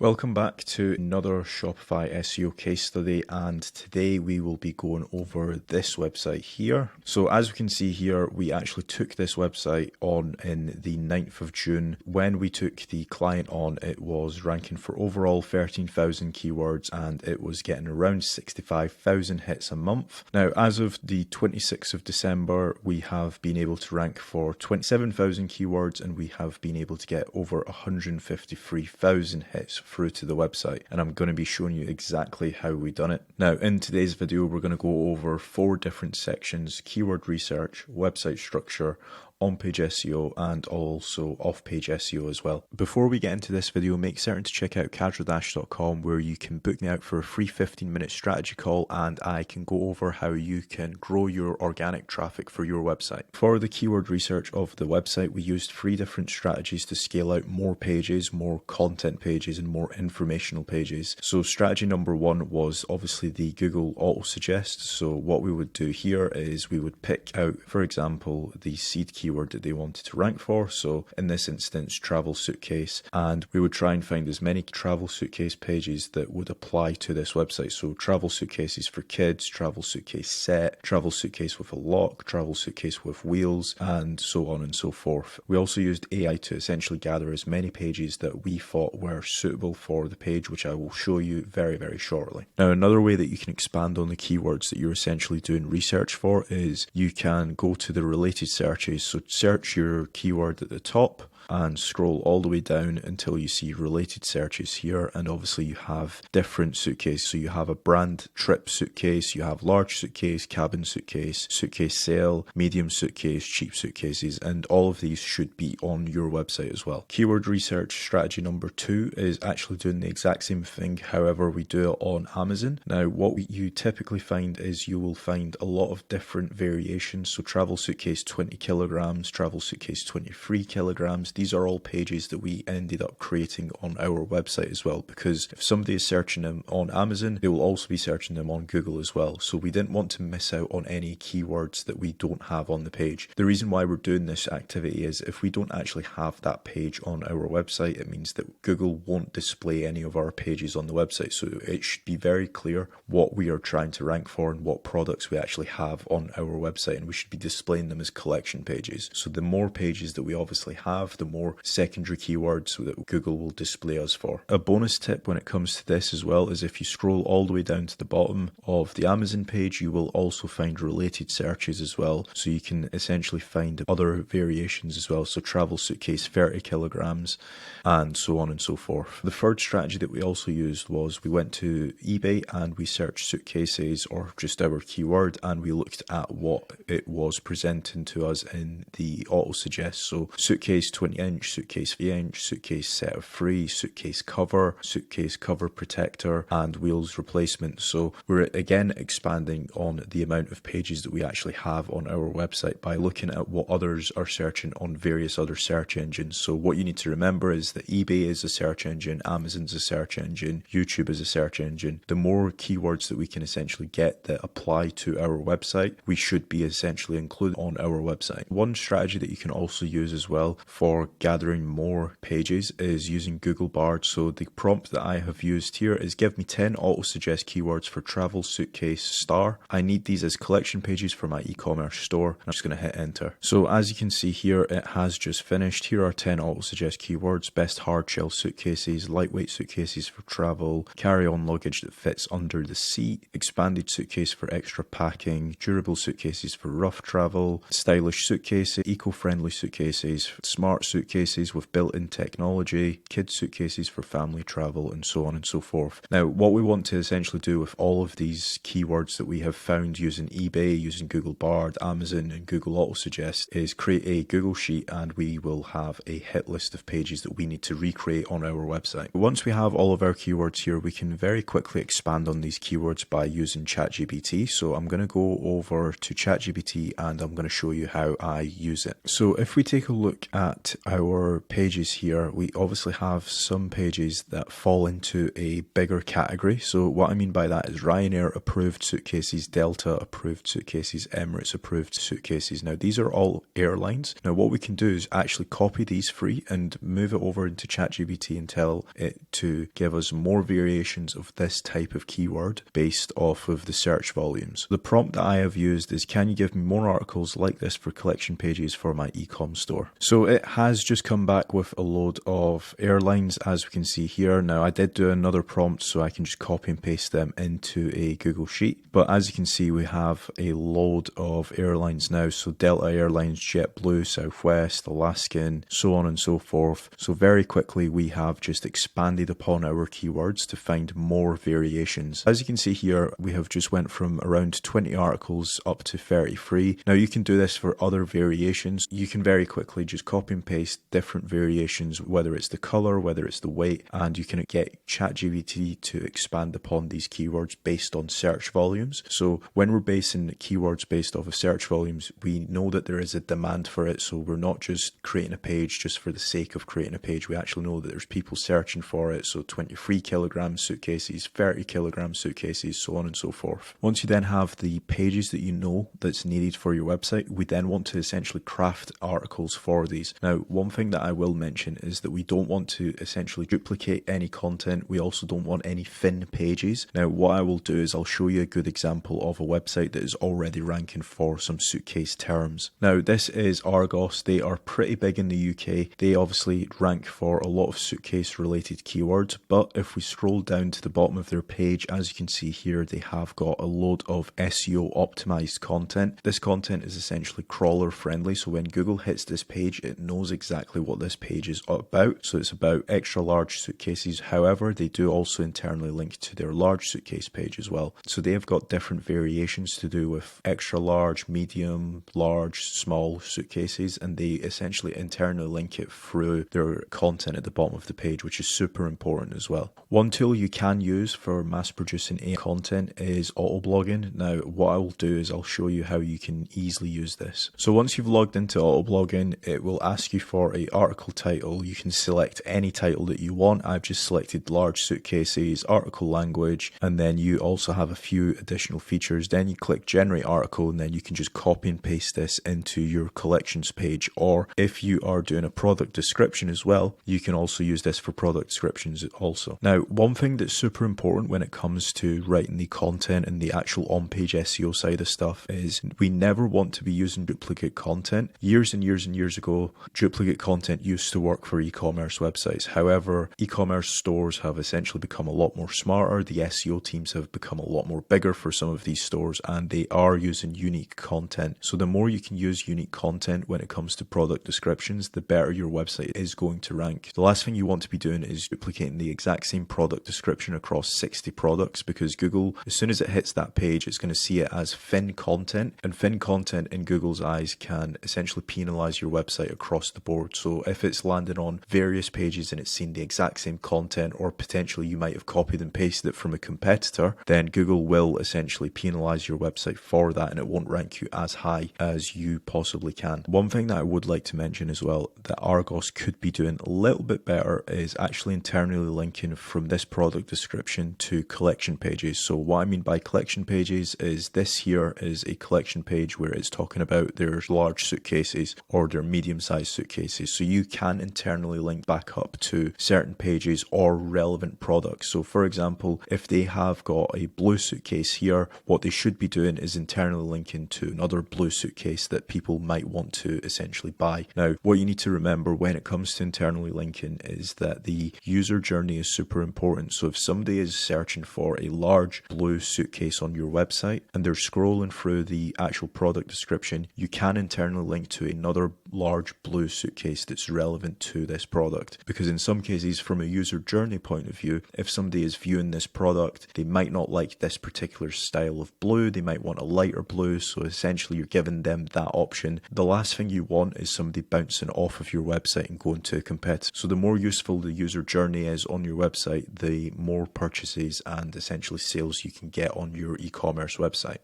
Welcome back to another Shopify SEO case study, and today we will be going over this website here. So as we can see here, we actually took this website on in the 9th of June. When we took the client on, it was ranking for overall 13,000 keywords and it was getting around 65,000 hits a month. Now, as of the 26th of December, we have been able to rank for 27,000 keywords and we have been able to get over 153,000 hits through to the website, and I'm going to be showing you exactly how we done it. Now, in today's video, we're going to go over 4 different sections: keyword research, website structure, on-page SEO, and also off-page SEO as well. Before we get into this video, make certain to check out casualdash.com, where you can book me out for a free 15-minute strategy call and I can go over how you can grow your organic traffic for your website. For the keyword research of the website, we used 3 different strategies to scale out more pages, more content pages, and more informational pages. So strategy number 1 was obviously the Google auto suggest. So what we would do here is we would pick out, for example, the seed keyword that they wanted to rank for. So in this instance, travel suitcase, and we would try and find as many travel suitcase pages that would apply to this website. So travel suitcases for kids, travel suitcase set, travel suitcase with a lock, travel suitcase with wheels, and so on and so forth. We also used AI to essentially gather as many pages that we thought were suitable for the page, which I will show you very, very shortly. Now, another way that you can expand on the keywords that you're essentially doing research for is you can go to the related searches. So search your keyword at the top and scroll all the way down until you see related searches here, and obviously you have different suitcase. So you have a brand trip suitcase, you have large suitcase, cabin suitcase, suitcase sale, medium suitcase, cheap suitcases, and all of these should be on your website as well. Keyword research strategy number 2 is actually doing the exact same thing, however we do it on Amazon. Now, what you typically find is you will find a lot of different variations. So travel suitcase 20 kilograms, travel suitcase 23 kilograms. These are all pages that we ended up creating on our website as well, because if somebody is searching them on Amazon, they will also be searching them on Google as well. So we didn't want to miss out on any keywords that we don't have on the page. The reason why we're doing this activity is if we don't actually have that page on our website, it means that Google won't display any of our pages on the website. So it should be very clear what we are trying to rank for and what products we actually have on our website, and we should be displaying them as collection pages. So the more pages that we obviously have, the more secondary keywords that Google will display us for. A bonus tip when it comes to this as well is if you scroll all the way down to the bottom of the Amazon page, you will also find related searches as well. So you can essentially find other variations as well. So travel suitcase 30 kilograms and so on and so forth. The third strategy that we also used was we went to eBay and we searched suitcases or just our keyword, and we looked at what it was presenting to us in the auto suggest. So suitcase 20-inch, suitcase 3-inch, suitcase set of 3, suitcase cover protector, and wheels replacement. So we're again expanding on the amount of pages that we actually have on our website by looking at what others are searching on various other search engines. So what you need to remember is that eBay is a search engine, Amazon's a search engine, YouTube is a search engine. The more keywords that we can essentially get that apply to our website, we should be essentially included on our website. One strategy that you can also use as well for gathering more pages is using Google Bard. So the prompt that I have used here is give me 10 auto suggest keywords for travel suitcase star. I need these as collection pages for my e-commerce store. I'm just going to hit enter. So as you can see here, it has just finished. Here are 10 auto suggest keywords: best hard shell suitcases, lightweight suitcases for travel, carry-on luggage that fits under the seat, expanded suitcase for extra packing, durable suitcases for rough travel, stylish suitcases, eco-friendly suitcases, smart suitcases with built-in technology, kids suitcases for family travel, and so on and so forth. Now, what we want to essentially do with all of these keywords that we have found using eBay, using Google Bard, Amazon, and Google Auto Suggest is create a Google Sheet, and we will have a hit list of pages that we need to recreate on our website. Once we have all of our keywords here, we can very quickly expand on these keywords by using ChatGPT. So I'm going to go over to ChatGPT and I'm going to show you how I use it. So if we take a look at our pages here, we obviously have some pages that fall into a bigger category. So what I mean by that is Ryanair approved suitcases, Delta approved suitcases, Emirates approved suitcases. Now these are all airlines. Now what we can do is actually copy these free and move it over into ChatGPT and tell it to give us more variations of this type of keyword based off of the search volumes. The prompt that I have used is, can you give me more articles like this for collection pages for my Ecom store? So it has just come back with a load of airlines, as we can see here. Now I did do another prompt so I can just copy and paste them into a Google Sheet. But as you can see, we have a load of airlines now. So Delta Airlines, JetBlue, Southwest, Alaskan, so on and so forth. So very quickly we have just expanded upon our keywords to find more variations. As you can see here, we have just went from around 20 articles up to 33. Now you can do this for other variations. You can very quickly just copy and paste different variations, whether it's the color, whether it's the weight, and you can get ChatGPT to expand upon these keywords based on search volumes. So when we're basing keywords based off of search volumes, we know that there is a demand for it. So we're not just creating a page just for the sake of creating a page. We actually know that there's people searching for it. So 23 kilogram suitcases, 30 kilogram suitcases, so on and so forth. Once you then have the pages that you know that's needed for your website, we then want to essentially craft articles for these. Now, one thing that I will mention is that we don't want to essentially duplicate any content. We also don't want any thin pages. Now, what I will do is I'll show you a good example of a website that is already ranking for some suitcase terms. Now, this is Argos. They are pretty big in the UK. They obviously rank for a lot of suitcase related keywords, but if we scroll down to the bottom of their page, as you can see here, they have got a load of SEO optimized content. This content is essentially crawler friendly, so when Google hits this page, it knows exactly what this page is about. So it's about extra large suitcases. However, they do also internally link to their large suitcase page as well. So they have got different variations to do with extra large, medium, large, small suitcases, and they essentially internally link it through their content at the bottom of the page, which is super important as well. One tool you can use for mass producing AI content is auto blogging. Now, what I will do is I'll show you how you can easily use this. So once you've logged into auto blogging, it will ask you for an article title. You can select any title that you want. I've just selected large suitcases, article language, and then you also have a few additional features. Then you click generate article, and then you can just copy and paste this into your collections page. Or if you are doing a product description as well, you can also use this for product descriptions also. Now, one thing that's super important when it comes to writing the content and the actual on-page SEO side of stuff is we never want to be using duplicate content. Years and years and years ago, duplicate content used to work for e-commerce websites. However, e-commerce stores have essentially become a lot more smarter. The SEO teams have become a lot more bigger for some of these stores, and they are using unique content. So the more you can use unique content when it comes to product descriptions, the better your website is going to rank. The last thing you want to be doing is duplicating the exact same product description across 60 products, because Google, as soon as it hits that page, it's going to see it as thin content, and thin content in Google's eyes can essentially penalize your website across the board. So if it's landing on various pages and it's seen the exact same content, or potentially you might have copied and pasted it from a competitor, then Google will essentially penalize your website for that, and it won't rank you as high as you possibly can. One thing that I would like to mention as well that Argos could be doing a little bit better is actually internally linking from this product description to collection pages. So what I mean by collection pages is this here is a collection page where it's talking about their large suitcases or their medium-sized suitcases. So you can internally link back up to certain pages or relevant products. So for example, if they have got a blue suitcase here, what they should be doing is internally linking to another blue suitcase that people might want to essentially buy. Now, what you need to remember when it comes to internally linking is that the user journey is super important. So if somebody is searching for a large blue suitcase on your website and they're scrolling through the actual product description, you can internally link to another large blue suitcase that's relevant to this product. Because in some cases, from a user journey point of view, if somebody is viewing this product, they might not like this particular style of blue, they might want a lighter blue, so essentially you're giving them that option. The last thing you want is somebody bouncing off of your website and going to a competitor. So the more useful the user journey is on your website, the more purchases and essentially sales you can get on your e-commerce website.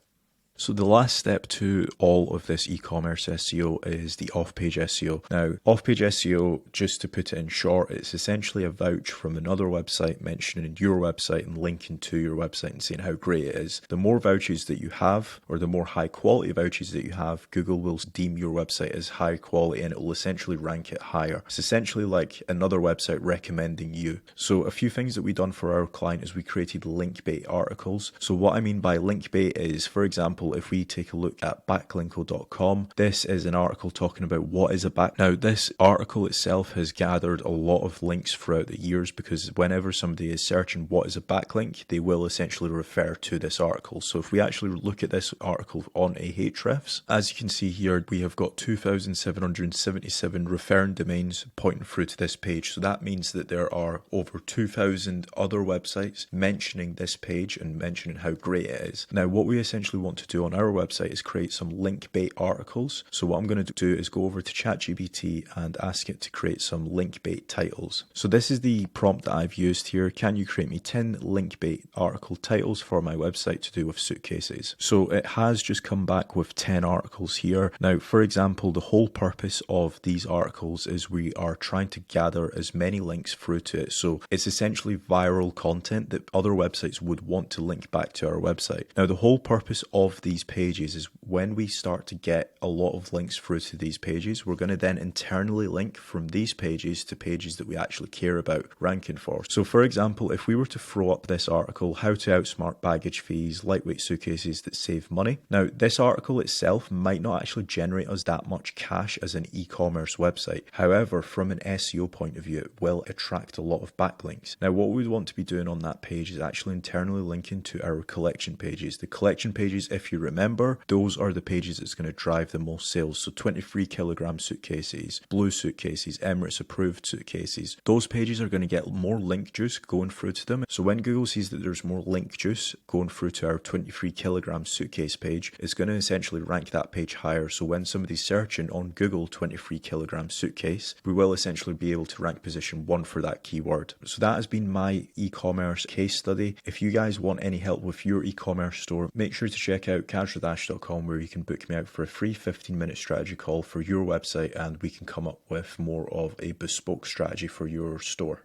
So the last step to all of this e-commerce SEO is the off-page SEO. Now, off-page SEO, just to put it in short, it's essentially a vouch from another website mentioning your website and linking to your website and saying how great it is. The more vouchers that you have, or the more high quality vouchers that you have, Google will deem your website as high quality and it will essentially rank it higher. It's essentially like another website recommending you. So a few things that we've done for our client is we created link bait articles. So what I mean by link bait is, for example, if we take a look at backlinko.com, this is an article talking about what is a back. Now, this article itself has gathered a lot of links throughout the years because whenever somebody is searching what is a backlink, they will essentially refer to this article. So if we actually look at this article on Ahrefs, as you can see here, we have got 2,777 referring domains pointing through to this page. So that means that there are over 2,000 other websites mentioning this page and mentioning how great it is. Now, what we essentially want to do on our website is create some link bait articles. So what I'm going to do is go over to ChatGPT and ask it to create some link bait titles. So this is the prompt that I've used here. Can you create me 10 link bait article titles for my website to do with suitcases? So it has just come back with 10 articles here. Now, for example, the whole purpose of these articles is we are trying to gather as many links through to it. So it's essentially viral content that other websites would want to link back to our website. Now, the whole purpose of these pages is when we start to get a lot of links through to these pages, we're going to then internally link from these pages to pages that we actually care about ranking for. So for example, if we were to throw up this article, how to outsmart baggage fees, lightweight suitcases that save money. Now, this article itself might not actually generate us that much cash as an e-commerce website. However, from an SEO point of view, it will attract a lot of backlinks. Now, what we want to be doing on that page is actually internally linking to our collection pages. The collection pages, if you remember, those are the pages that's going to drive the most sales. So 23 kilogram suitcases, blue suitcases, Emirates approved suitcases. Those pages are going to get more link juice going through to them. So when Google sees that there's more link juice going through to our 23 kilogram suitcase page, it's going to essentially rank that page higher. So when somebody's searching on Google 23 kilogram suitcase, we will essentially be able to rank position 1 for that keyword. So that has been my e-commerce case study. If you guys want any help with your e-commerce store, make sure to check out casualdash.com where you can book me out for a free 15-minute strategy call for your website and we can come up with more of a bespoke strategy for your store.